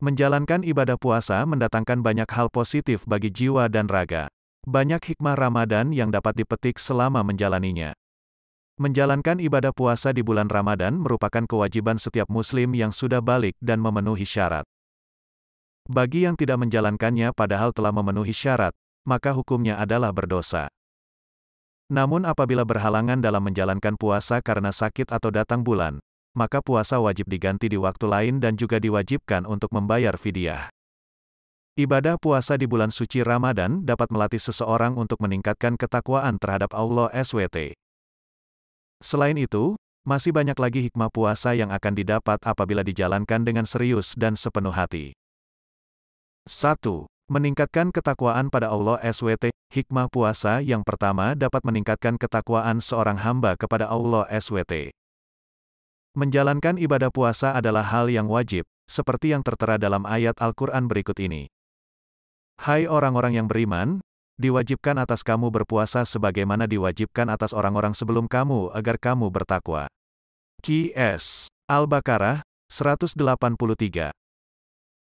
Menjalankan ibadah puasa mendatangkan banyak hal positif bagi jiwa dan raga. Banyak hikmah Ramadan yang dapat dipetik selama menjalaninya. Menjalankan ibadah puasa di bulan Ramadan merupakan kewajiban setiap muslim yang sudah balik dan memenuhi syarat. Bagi yang tidak menjalankannya padahal telah memenuhi syarat, maka hukumnya adalah berdosa. Namun apabila berhalangan dalam menjalankan puasa karena sakit atau datang bulan, maka puasa wajib diganti di waktu lain dan juga diwajibkan untuk membayar fidyah. Ibadah puasa di bulan suci Ramadan dapat melatih seseorang untuk meningkatkan ketakwaan terhadap Allah SWT. Selain itu, masih banyak lagi hikmah puasa yang akan didapat apabila dijalankan dengan serius dan sepenuh hati. 1. Meningkatkan ketakwaan pada Allah SWT. Hikmah puasa yang pertama dapat meningkatkan ketakwaan seorang hamba kepada Allah SWT. Menjalankan ibadah puasa adalah hal yang wajib, seperti yang tertera dalam ayat Al-Quran berikut ini. Hai orang-orang yang beriman, diwajibkan atas kamu berpuasa sebagaimana diwajibkan atas orang-orang sebelum kamu agar kamu bertakwa. Qs. Al-Baqarah, 183.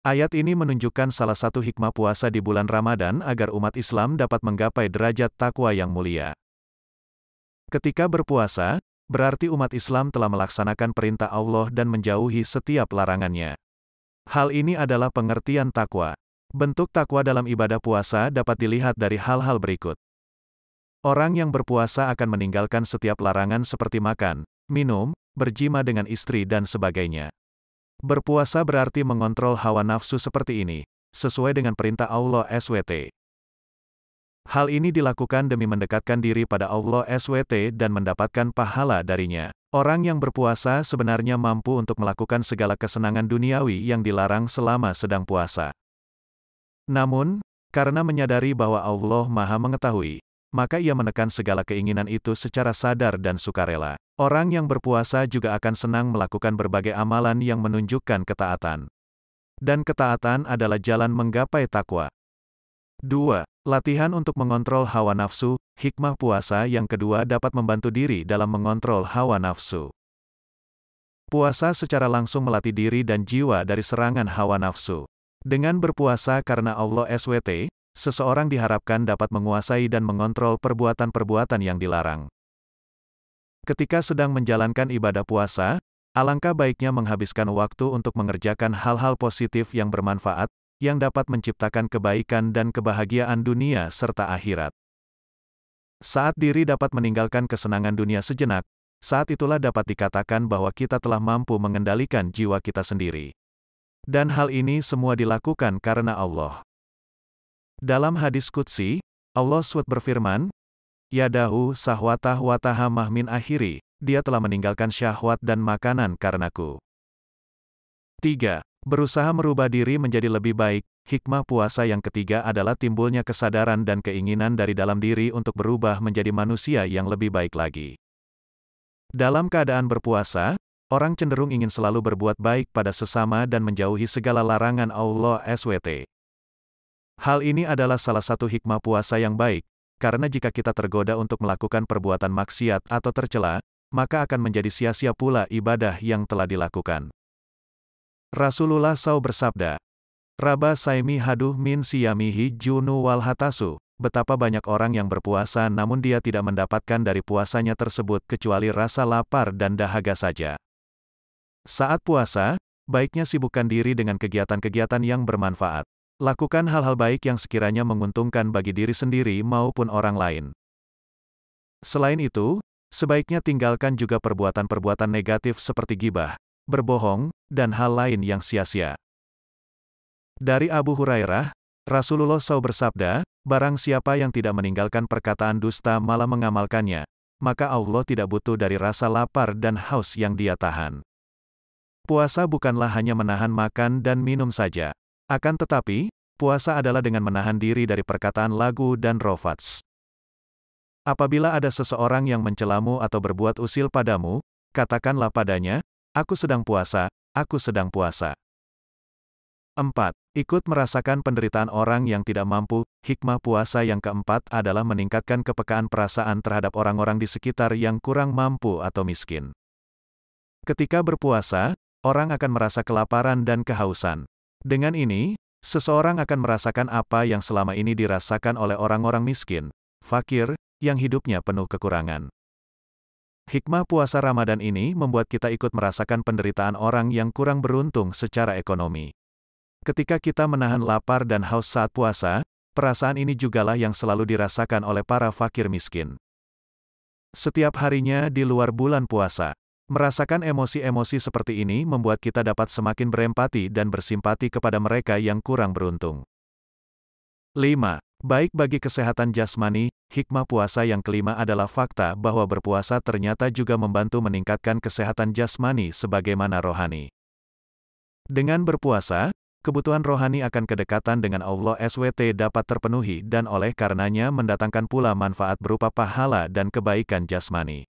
Ayat ini menunjukkan salah satu hikmah puasa di bulan Ramadan agar umat Islam dapat menggapai derajat takwa yang mulia. Ketika berpuasa, berarti umat Islam telah melaksanakan perintah Allah dan menjauhi setiap larangannya. Hal ini adalah pengertian takwa. Bentuk takwa dalam ibadah puasa dapat dilihat dari hal-hal berikut. Orang yang berpuasa akan meninggalkan setiap larangan seperti makan, minum, berjima dengan istri dan sebagainya. Berpuasa berarti mengontrol hawa nafsu seperti ini, sesuai dengan perintah Allah SWT. Hal ini dilakukan demi mendekatkan diri pada Allah SWT dan mendapatkan pahala darinya. Orang yang berpuasa sebenarnya mampu untuk melakukan segala kesenangan duniawi yang dilarang selama sedang puasa. Namun, karena menyadari bahwa Allah Maha Mengetahui, maka ia menekan segala keinginan itu secara sadar dan sukarela. Orang yang berpuasa juga akan senang melakukan berbagai amalan yang menunjukkan ketaatan. Dan ketaatan adalah jalan menggapai takwa. 2. Latihan untuk mengontrol hawa nafsu. Hikmah puasa yang kedua dapat membantu diri dalam mengontrol hawa nafsu. Puasa secara langsung melatih diri dan jiwa dari serangan hawa nafsu. Dengan berpuasa karena Allah SWT, seseorang diharapkan dapat menguasai dan mengontrol perbuatan-perbuatan yang dilarang. Ketika sedang menjalankan ibadah puasa, alangkah baiknya menghabiskan waktu untuk mengerjakan hal-hal positif yang bermanfaat, yang dapat menciptakan kebaikan dan kebahagiaan dunia serta akhirat. Saat diri dapat meninggalkan kesenangan dunia sejenak, saat itulah dapat dikatakan bahwa kita telah mampu mengendalikan jiwa kita sendiri. Dan hal ini semua dilakukan karena Allah. Dalam hadis qudsi, Allah SWT berfirman, Yadahu sahwatah wa tahamah min akhiri, dia telah meninggalkan syahwat dan makanan karenaku. 3. Berusaha merubah diri menjadi lebih baik. Hikmah puasa yang ketiga adalah timbulnya kesadaran dan keinginan dari dalam diri untuk berubah menjadi manusia yang lebih baik lagi. Dalam keadaan berpuasa, orang cenderung ingin selalu berbuat baik pada sesama dan menjauhi segala larangan Allah SWT. Hal ini adalah salah satu hikmah puasa yang baik, karena jika kita tergoda untuk melakukan perbuatan maksiat atau tercela, maka akan menjadi sia-sia pula ibadah yang telah dilakukan. Rasulullah SAW bersabda, Raba saimi haduh min siyamihi junu wal hatasu. Betapa banyak orang yang berpuasa namun dia tidak mendapatkan dari puasanya tersebut kecuali rasa lapar dan dahaga saja. Saat puasa, baiknya sibukkan diri dengan kegiatan-kegiatan yang bermanfaat. Lakukan hal-hal baik yang sekiranya menguntungkan bagi diri sendiri maupun orang lain. Selain itu, sebaiknya tinggalkan juga perbuatan-perbuatan negatif seperti ghibah, berbohong, dan hal lain yang sia-sia. Dari Abu Hurairah, Rasulullah SAW bersabda, barang siapa yang tidak meninggalkan perkataan dusta malah mengamalkannya, maka Allah tidak butuh dari rasa lapar dan haus yang dia tahan. Puasa bukanlah hanya menahan makan dan minum saja. Akan tetapi, puasa adalah dengan menahan diri dari perkataan lagu dan rofats. Apabila ada seseorang yang mencelamu atau berbuat usil padamu, katakanlah padanya, aku sedang puasa, aku sedang puasa. 4. Ikut merasakan penderitaan orang yang tidak mampu. Hikmah puasa yang keempat adalah meningkatkan kepekaan perasaan terhadap orang-orang di sekitar yang kurang mampu atau miskin. Ketika berpuasa, orang akan merasa kelaparan dan kehausan. Dengan ini, seseorang akan merasakan apa yang selama ini dirasakan oleh orang-orang miskin, fakir, yang hidupnya penuh kekurangan. Hikmah puasa Ramadan ini membuat kita ikut merasakan penderitaan orang yang kurang beruntung secara ekonomi. Ketika kita menahan lapar dan haus saat puasa, perasaan ini jugalah yang selalu dirasakan oleh para fakir miskin. Setiap harinya di luar bulan puasa, merasakan emosi-emosi seperti ini membuat kita dapat semakin berempati dan bersimpati kepada mereka yang kurang beruntung. 5. Baik bagi kesehatan jasmani, hikmah puasa yang kelima adalah fakta bahwa berpuasa ternyata juga membantu meningkatkan kesehatan jasmani sebagaimana rohani. Dengan berpuasa, kebutuhan rohani akan kedekatan dengan Allah SWT dapat terpenuhi dan oleh karenanya mendatangkan pula manfaat berupa pahala dan kebaikan jasmani.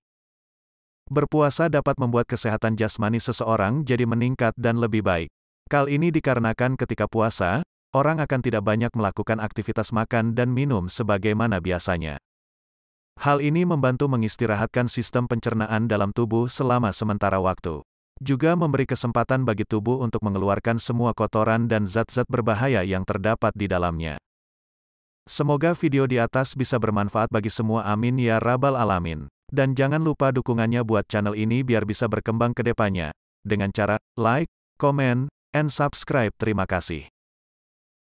Berpuasa dapat membuat kesehatan jasmani seseorang jadi meningkat dan lebih baik. Hal ini dikarenakan ketika puasa, orang akan tidak banyak melakukan aktivitas makan dan minum sebagaimana biasanya. Hal ini membantu mengistirahatkan sistem pencernaan dalam tubuh selama sementara waktu. Juga memberi kesempatan bagi tubuh untuk mengeluarkan semua kotoran dan zat-zat berbahaya yang terdapat di dalamnya. Semoga video di atas bisa bermanfaat bagi semua, amin ya rabbal alamin. Dan jangan lupa dukungannya buat channel ini biar bisa berkembang ke depannya, dengan cara like, comment, and subscribe. Terima kasih.